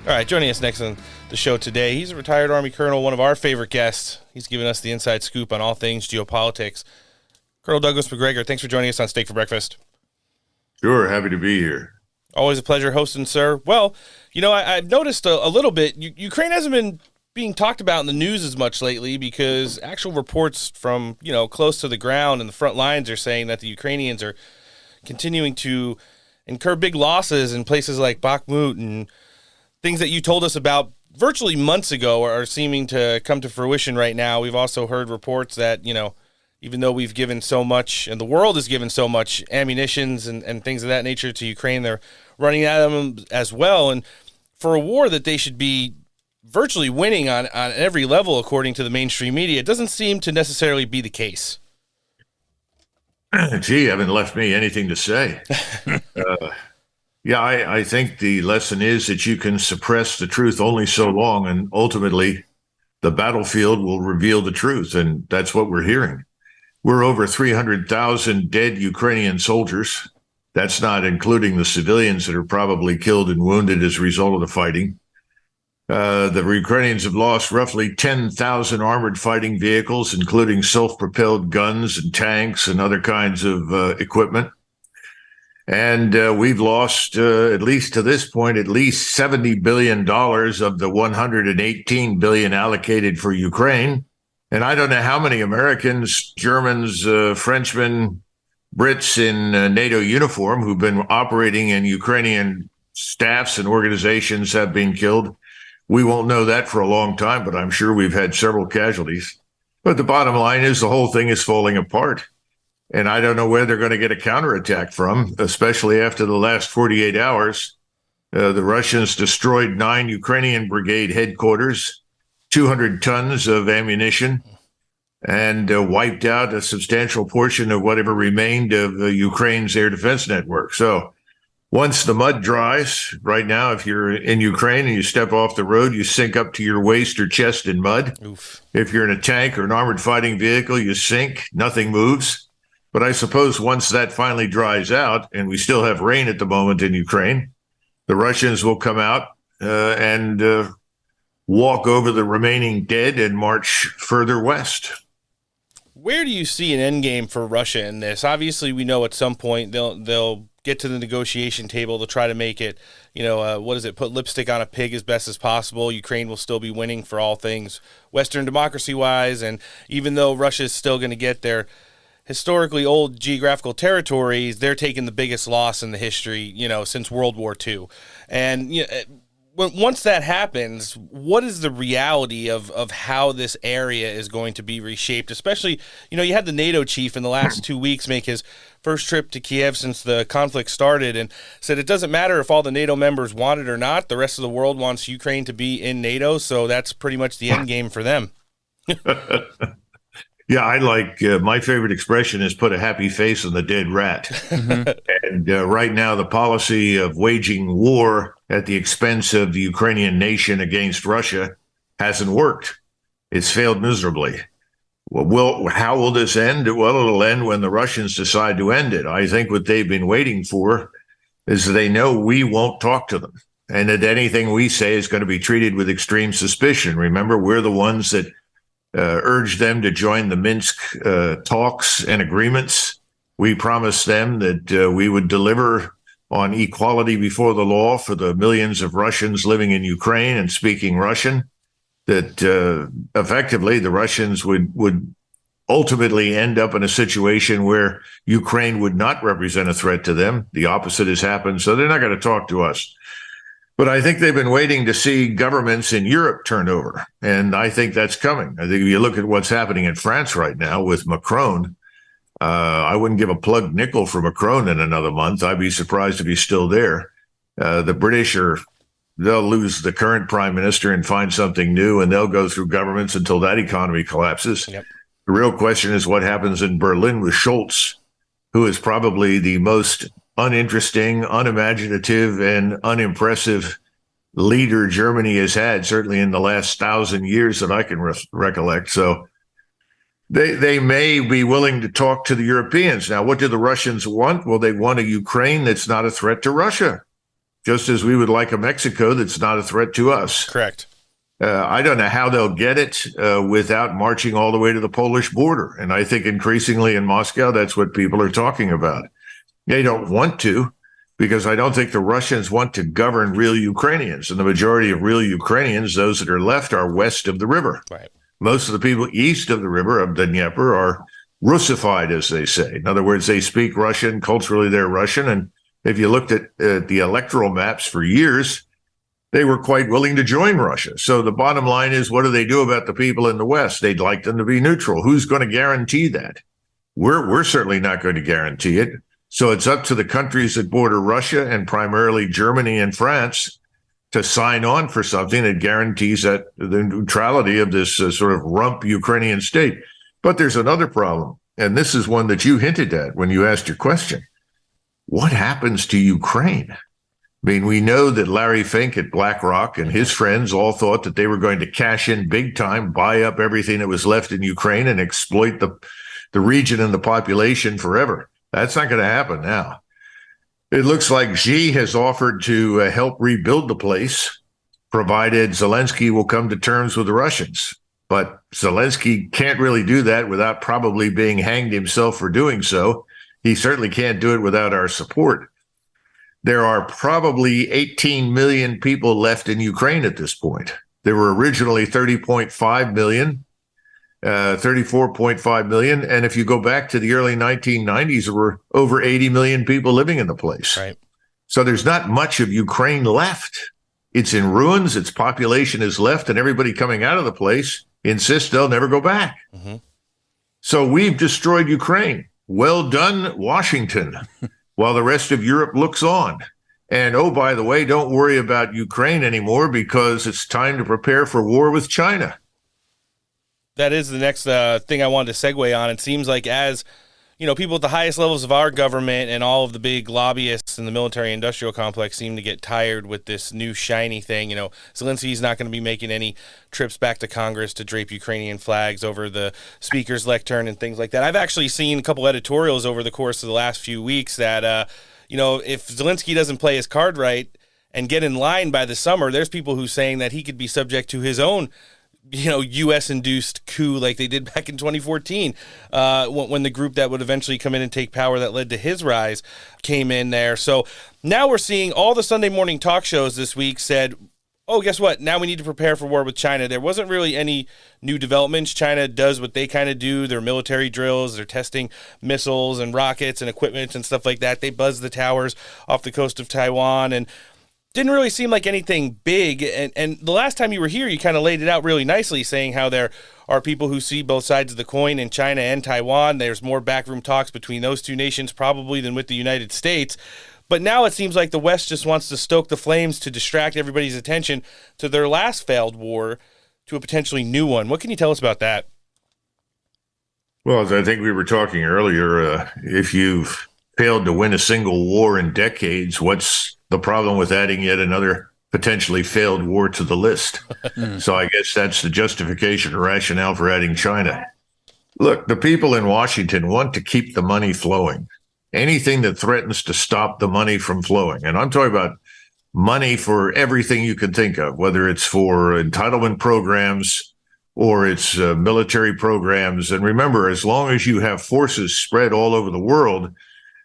All right, joining us next on the show today, he's a retired Army colonel, one of our favorite guests. He's giving us the inside scoop on all things geopolitics. Colonel Douglas Macgregor, thanks for joining us on Steak for Breakfast. Sure, happy to be here. Always a pleasure hosting, sir. Well, I've noticed a little bit, Ukraine hasn't been being talked about in the news as much lately because actual reports from, close to the ground and the front lines are saying that the Ukrainians are continuing to incur big losses in places like Bakhmut, and things that you told us about virtually months ago are seeming to come to fruition right now. We've also heard reports that, even though we've given so much and the world has given so much ammunitions and things of that nature to Ukraine, they're running out of them as well. And for a war that they should be virtually winning on every level, according to the mainstream media, it doesn't seem to necessarily be the case. Gee, you haven't left me anything to say. I think the lesson is that you can suppress the truth only so long, and ultimately the battlefield will reveal the truth, and that's what we're hearing. We're over 300,000 dead Ukrainian soldiers. That's not including the civilians that are probably killed and wounded as a result of the fighting. The Ukrainians have lost roughly 10,000 armored fighting vehicles, including self-propelled guns and tanks and other kinds of equipment. And we've lost, at least to this point, at least $70 billion of the $118 billion allocated for Ukraine. And I don't know how many Americans, Germans, Frenchmen, Brits in NATO uniform who've been operating in Ukrainian staffs and organizations have been killed. We won't know that for a long time, but I'm sure we've had several casualties. But the bottom line is the whole thing is falling apart. And I don't know where they're going to get a counterattack from, especially after the last 48 hours. The Russians destroyed 9 Ukrainian brigade headquarters, 200 tons of ammunition, and wiped out a substantial portion of whatever remained of Ukraine's air defense network. So once the mud dries, right now, if you're in Ukraine and you step off the road, you sink up to your waist or chest in mud. Oof. If you're in a tank or an armored fighting vehicle, you sink, nothing moves. But I suppose once that finally dries out, and we still have rain at the moment in Ukraine, the Russians will come out and walk over the remaining dead and march further west. Where do you see an endgame for Russia in this? Obviously, we know at some point they'll get to the negotiation table. They'll try to make it, put lipstick on a pig as best as possible. Ukraine will still be winning for all things Western democracy-wise, and even though Russia is still going to get their historically old geographical territories, they're taking the biggest loss in the history, since World War II. And once that happens, what is the reality of how this area is going to be reshaped? Especially, you had the NATO chief in the last 2 weeks make his first trip to Kiev since the conflict started and said it doesn't matter if all the NATO members want it or not. The rest of the world wants Ukraine to be in NATO, so that's pretty much the end game for them. Yeah, I like my favorite expression is put a happy face on the dead rat. And right now, the policy of waging war at the expense of the Ukrainian nation against Russia hasn't worked. It's failed miserably. How will this end? Well, it'll end when the Russians decide to end it. I think what they've been waiting for is they know we won't talk to them and that anything we say is going to be treated with extreme suspicion. Remember, we're the ones that urged them to join the Minsk talks and agreements. We promised them that we would deliver on equality before the law for the millions of Russians living in Ukraine and speaking Russian, that effectively the Russians would ultimately end up in a situation where Ukraine would not represent a threat to them. The opposite has happened, so they're not going to talk to us. But I think they've been waiting to see governments in Europe turn over, and I think that's coming. I think if you look at what's happening in France right now with Macron, I wouldn't give a plug nickel for Macron in another month. I'd be surprised if he's still there. The British they'll lose the current prime minister and find something new, and they'll go through governments until that economy collapses. Yep. The real question is what happens in Berlin with Scholz, who is probably the most uninteresting, unimaginative, and unimpressive leader Germany has had, certainly in the last 1,000 years that I can recollect. So they may be willing to talk to the Europeans. Now, what do the Russians want? Well, they want a Ukraine that's not a threat to Russia. just as we would like a Mexico that's not a threat to us. Correct. I don't know how they'll get it without marching all the way to the Polish border. And I think increasingly in Moscow, that's what people are talking about. They don't want to, because I don't think the Russians want to govern real Ukrainians. And the majority of real Ukrainians, those that are left, are west of the river. Right. Most of the people east of the river, of the Dnieper, are Russified, as they say. In other words, they speak Russian. Culturally, they're Russian. And if you looked at the electoral maps for years, they were quite willing to join Russia. So the bottom line is, what do they do about the people in the West? They'd like them to be neutral. Who's going to guarantee that? We're certainly not going to guarantee it. So it's up to the countries that border Russia, and primarily Germany and France, to sign on for something that guarantees that the neutrality of this sort of rump Ukrainian state. But there's another problem, and this is one that you hinted at when you asked your question. What happens to Ukraine? I mean, we know that Larry Fink at BlackRock and his friends all thought that they were going to cash in big time, buy up everything that was left in Ukraine, and exploit the region and the population forever. That's not going to happen now. It looks like Xi has offered to help rebuild the place, provided Zelensky will come to terms with the Russians. But Zelensky can't really do that without probably being hanged himself for doing so. He certainly can't do it without our support. There are probably 18 million people left in Ukraine at this point. There were originally 30.5 million. 34.5 million. And if you go back to the early 1990s, there were over 80 million people living in the place. Right. So there's not much of Ukraine left. It's in ruins. Its population is left, and everybody coming out of the place insists they'll never go back. Mm-hmm. So we've destroyed Ukraine. Well done, Washington, while the rest of Europe looks on. And oh, by the way, don't worry about Ukraine anymore, because it's time to prepare for war with China. That is the next thing I wanted to segue on. It seems like, as you know, people at the highest levels of our government and all of the big lobbyists in the military-industrial complex seem to get tired with this new shiny thing. You know, Zelensky's not going to be making any trips back to Congress to drape Ukrainian flags over the speaker's lectern and things like that. I've actually seen a couple editorials over the course of the last few weeks that, you know, if Zelensky doesn't play his card right and get in line by the summer, there's people who saying that he could be subject to his own, you know, U.S.-induced coup like they did back in 2014 when the group that would eventually come in and take power that led to his rise came in there. So now we're seeing all the Sunday morning talk shows this week said, oh, guess what? Now we need to prepare for war with China. There wasn't really any new developments. China does what they kind of do. Their military drills, they're testing missiles and rockets and equipment and stuff like that. They buzz the towers off the coast of Taiwan, and didn't really seem like anything big. And the last time you were here, you kind of laid it out really nicely, saying how there are people who see both sides of the coin in China and Taiwan. There's more backroom talks between those two nations probably than with the United States. But now it seems like the West just wants to stoke the flames to distract everybody's attention to their last failed war to a potentially new one. What can you tell us about that? Well, as I think we were talking earlier, if you've failed to win a single war in decades, what's the problem with adding yet another potentially failed war to the list? So I guess that's the justification or rationale for adding China. Look, the people in Washington want to keep the money flowing. Anything that threatens to stop the money from flowing. And I'm talking about money for everything you can think of, whether it's for entitlement programs or it's military programs. And remember, as long as you have forces spread all over the world,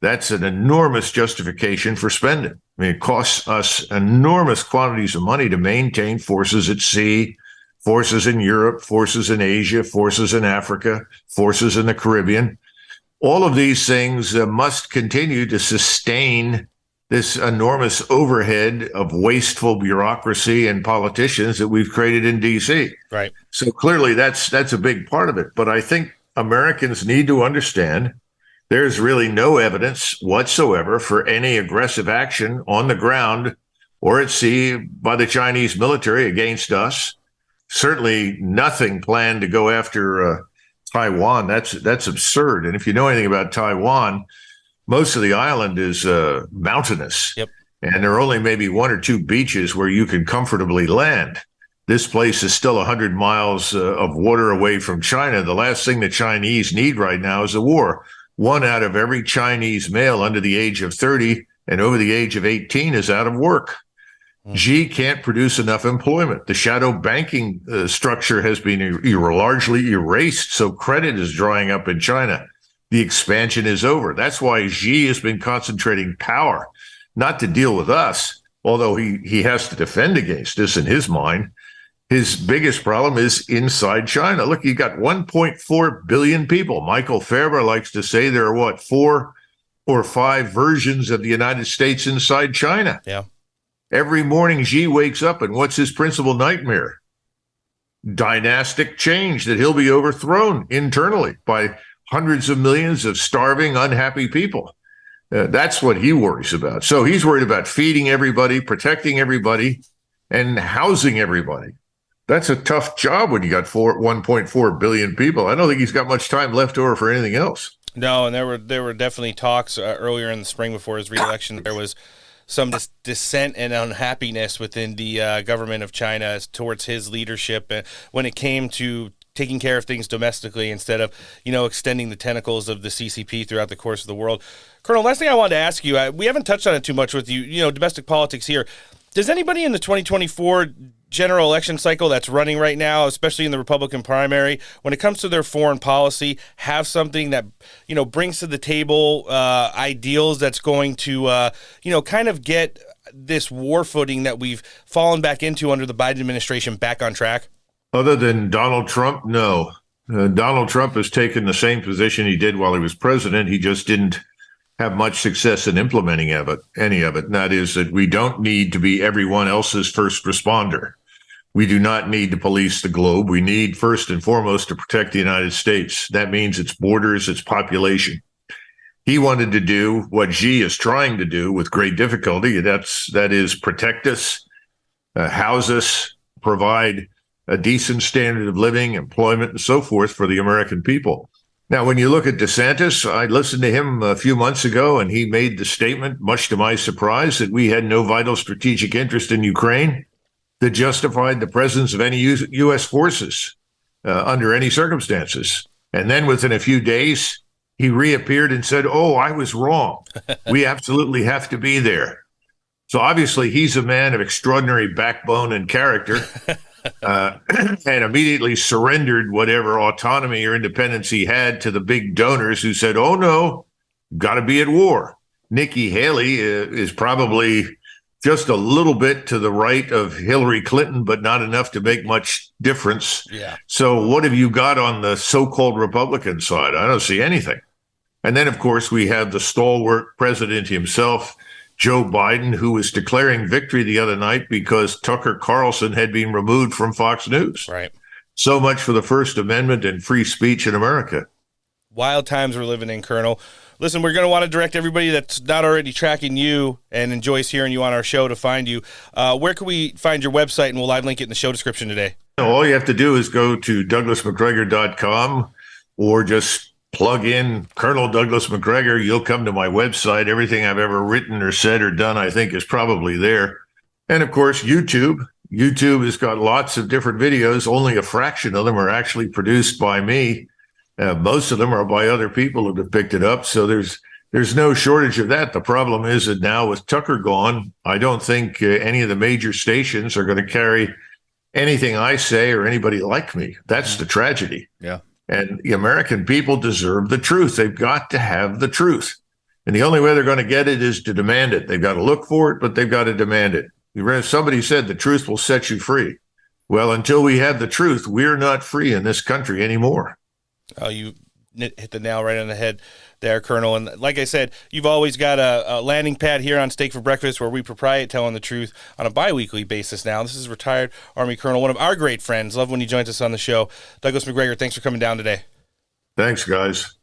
that's an enormous justification for spending. I mean, it costs us enormous quantities of money to maintain forces at sea, forces in Europe, forces in Asia, forces in Africa, forces in the Caribbean. All of these things must continue to sustain this enormous overhead of wasteful bureaucracy and politicians that we've created in D.C. Right. So clearly that's a big part of it. But I think Americans need to understand there's really no evidence whatsoever for any aggressive action on the ground or at sea by the Chinese military against us. Certainly nothing planned to go after Taiwan. That's absurd. And if you know anything about Taiwan, most of the island is mountainous. Yep. And there are only maybe one or two beaches where you can comfortably land. This place is still 100 miles of water away from China. The last thing the Chinese need right now is a war. 1 out of every Chinese male under the age of 30 and over the age of 18 is out of work. Xi can't produce enough employment. The shadow banking structure has been largely erased, so credit is drying up in China. The expansion is over. That's why Xi has been concentrating power, not to deal with us, although he has to defend against us in his mind. His biggest problem is inside China. Look, you got 1.4 billion people. Michael Faber likes to say there are, 4 or 5 versions of the United States inside China. Yeah. Every morning, Xi wakes up, and what's his principal nightmare? Dynastic change, that he'll be overthrown internally by hundreds of millions of starving, unhappy people. That's what he worries about. So he's worried about feeding everybody, protecting everybody, and housing everybody. That's a tough job when you got 1.4 billion people. I don't think he's got much time left over for anything else. No, and there were definitely talks earlier in the spring before his re-election. There was some dissent and unhappiness within the government of China towards his leadership when it came to taking care of things domestically instead of, extending the tentacles of the CCP throughout the course of the world. Colonel, last thing I wanted to ask you, we haven't touched on it too much with you, domestic politics here. Does anybody in the 2024 general election cycle that's running right now, especially in the Republican primary, when it comes to their foreign policy, have something that, brings to the table ideals that's going to, kind of get this war footing that we've fallen back into under the Biden administration back on track? Other than Donald Trump, no. Donald Trump has taken the same position he did while he was president. He just didn't have much success in implementing any of it. And that is that we don't need to be everyone else's first responder. We do not need to police the globe. We need, first and foremost, to protect the United States. That means its borders, its population. He wanted to do what Xi is trying to do with great difficulty. That is protect us, house us, provide a decent standard of living, employment, and so forth for the American people. Now, when you look at DeSantis, I listened to him a few months ago, and he made the statement, much to my surprise, that we had no vital strategic interest in Ukraine that justified the presence of any U.S. forces under any circumstances. And then within a few days, he reappeared and said, I was wrong. We absolutely have to be there. So obviously, he's a man of extraordinary backbone and character. And immediately surrendered whatever autonomy or independence he had to the big donors who said, no, got to be at war. Nikki Haley is probably just a little bit to the right of Hillary Clinton, but not enough to make much difference. Yeah. So what have you got on the so-called Republican side? I don't see anything. And then, of course, we have the stalwart president himself, Joe Biden, who was declaring victory the other night because Tucker Carlson had been removed from Fox News. Right. So much for the First Amendment and free speech in America. Wild times we're living in, Colonel. Listen, we're going to want to direct everybody that's not already tracking you and enjoys hearing you on our show to find you. Where can we find your website? And we'll live link it in the show description today. All you have to do is go to douglasmcgregor.com or just plug in Colonel Douglas Macgregor. You'll come to my website. Everything I've ever written or said or done, I think, is probably there. And of course, YouTube. YouTube has got lots of different videos. Only a fraction of them are actually produced by me. Most of them are by other people who have picked it up. So there's no shortage of that. The problem is that now with Tucker gone, I don't think any of the major stations are going to carry anything I say or anybody like me. That's the tragedy. Yeah. And the American people deserve the truth. They've got to have the truth. And the only way they're going to get it is to demand it. They've got to look for it, but they've got to demand it. Somebody said the truth will set you free. Well, until we have the truth, we're not free in this country anymore. Oh, you hit the nail right on the head there, Colonel. And like I said, you've always got a landing pad here on Steak for Breakfast where we propriate telling the truth on a bi-weekly basis now. This is retired Army Colonel, one of our great friends. Love when he joins us on the show. Douglas Macgregor, thanks for coming down today. Thanks, guys.